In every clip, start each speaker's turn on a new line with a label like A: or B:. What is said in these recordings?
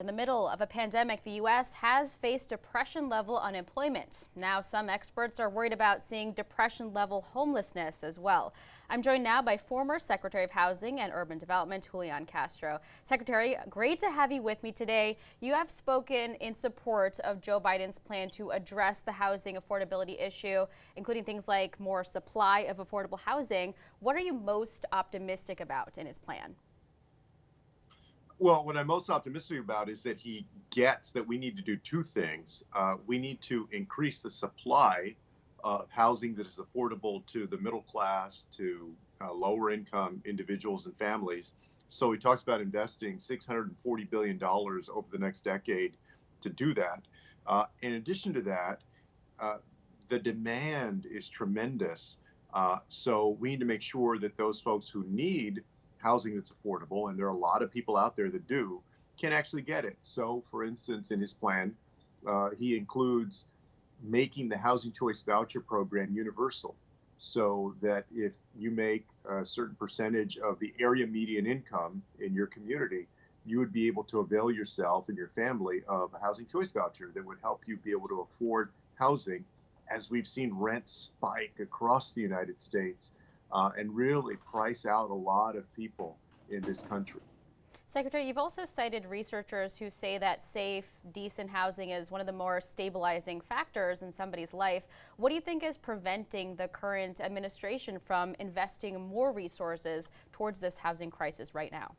A: In the middle of a pandemic, the U.S. has faced depression-level unemployment. Now, some experts are worried about seeing depression-level homelessness as well. I'm joined now by former Secretary of Housing and Urban Development, Julián Castro. Secretary, great to have you with me today. You have spoken in support of Joe Biden's plan to address the housing affordability issue, including things like more supply of affordable housing. What are you most optimistic about in his plan?
B: Well, what I'm most optimistic about is that he gets that we need to do two things. We need to increase the supply of housing that is affordable to the middle class, to lower income individuals and families. So he talks about investing $640 billion over the next decade to do that. In addition to that, the demand is tremendous. So we need to make sure that those folks who need housing that's affordable, and there are a lot of people out there that do, can actually get it. So, for instance, in his plan, he includes making the housing choice voucher program universal, so that if you make a certain percentage of the area median income in your community, you would be able to avail yourself and your family of a housing choice voucher that would help you be able to afford housing, as we've seen rents spike across the United States. And really price out a lot of people in this country.
A: Secretary, you've also cited researchers who say that safe, decent housing is one of the more stabilizing factors in somebody's life. What do you think is preventing the current administration from investing more resources towards this housing crisis right now?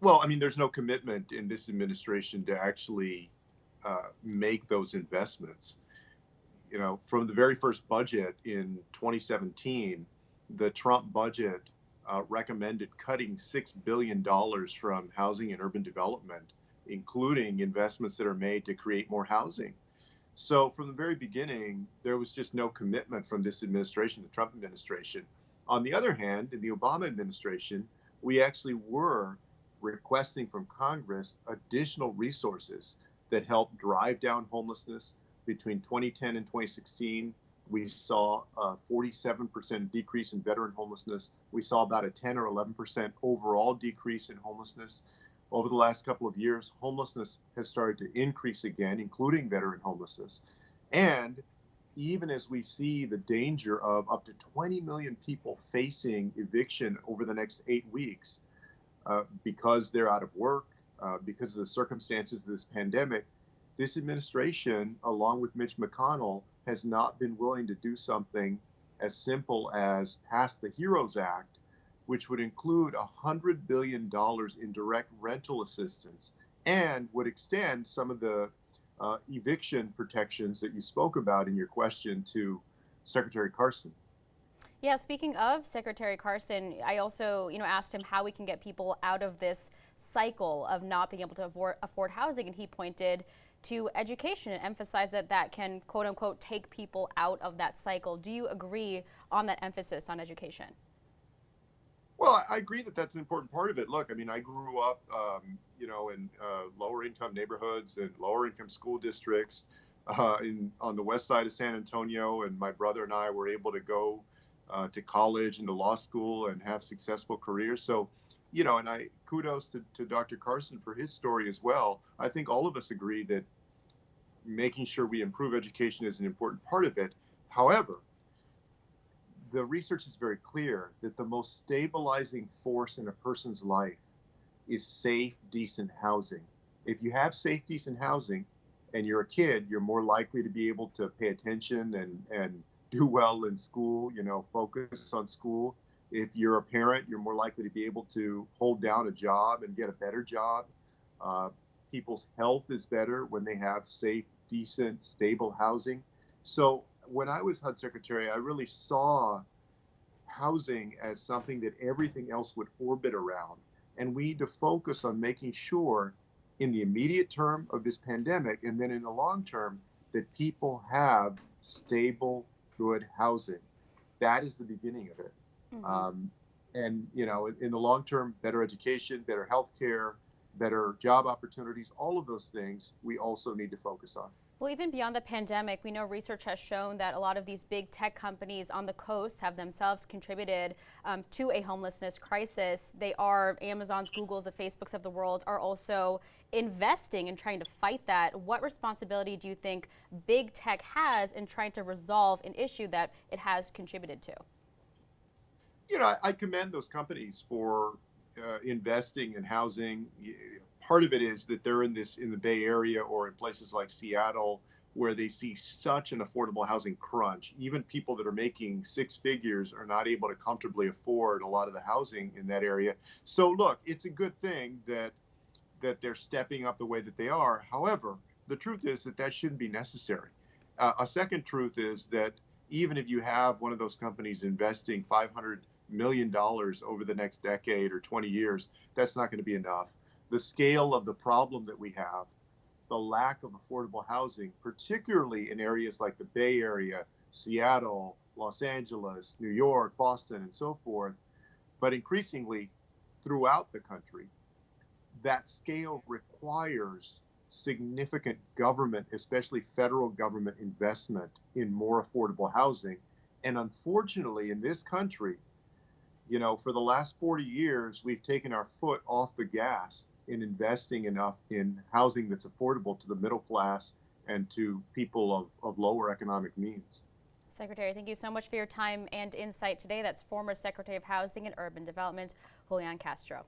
B: Well, I mean, there's no commitment in this administration to actually make those investments. You know, from the very first budget in 2017, the Trump budget recommended cutting $6 billion from housing and urban development, including investments that are made to create more housing. So from the very beginning, there was just no commitment from this administration, the Trump administration. On the other hand, in the Obama administration, we actually were requesting from Congress additional resources that help drive down homelessness. Between 2010 and 2016, we saw a 47% decrease in veteran homelessness. We saw about a 10 or 11% overall decrease in homelessness. Over the last couple of years, homelessness has started to increase again, including veteran homelessness. And even as we see the danger of up to 20 million people facing eviction over the next 8 weeks because they're out of work, because of the circumstances of this pandemic, this administration, along with Mitch McConnell, has not been willing to do something as simple as pass the HEROES Act, which would include $100 billion in direct rental assistance and would extend some of the eviction protections that you spoke about in your question to Secretary Carson.
A: Yeah, speaking of Secretary Carson, I also, asked him how we can get people out of this cycle of not being able to afford housing, and he pointed to education and emphasized that that can, quote unquote, take people out of that cycle. Do you agree on that emphasis on education?
B: Well, I agree that that's an important part of it. Look, I mean, I grew up, in lower income neighborhoods and lower income school districts on the west side of San Antonio, and my brother and I were able to go to college and to law school and have successful careers. So, and I kudos to Dr. Carson for his story as well. I think all of us agree that making sure we improve education is an important part of it. However, the research is very clear that the most stabilizing force in a person's life is safe, decent housing. If you have safe, decent housing and you're a kid, you're more likely to be able to pay attention and do well in school, focus on school. If you're a parent, you're more likely to be able to hold down a job and get a better job. People's health is better when they have safe, decent, stable housing. So when I was HUD Secretary, I really saw housing as something that everything else would orbit around. And we need to focus on making sure in the immediate term of this pandemic and then in the long term that people have stable, good housing. That is the beginning of it.
A: Mm-hmm.
B: And, in the long term, better education, better health care, better job opportunities, all of those things we also need to focus on.
A: Well, even beyond the pandemic, we know research has shown that a lot of these big tech companies on the coast have themselves contributed to a homelessness crisis. They are Amazon's, Google's, the Facebooks of the world are also investing in trying to fight that. What responsibility do you think big tech has in trying to resolve an issue that it has contributed to?
B: I commend those companies for investing in housing. Part of it is that they're in the Bay Area or in places like Seattle where they see such an affordable housing crunch. Even people that are making six figures are not able to comfortably afford a lot of the housing in that area. So look, it's a good thing that they're stepping up the way that they are. However, the truth is that shouldn't be necessary. A second truth is that even if you have one of those companies investing $500 million over the next decade or 20 years, that's not going to be enough. The scale of the problem that we have, the lack of affordable housing, particularly in areas like the Bay Area, Seattle, Los Angeles, New York, Boston, and so forth, but increasingly throughout the country, that scale requires significant government, especially federal government investment in more affordable housing. And unfortunately, in this country, for the last 40 years, we've taken our foot off the gas in investing enough in housing that's affordable to the middle class and to people of lower economic means.
A: Secretary, thank you so much for your time and insight today. That's former Secretary of Housing and Urban Development, Julián Castro.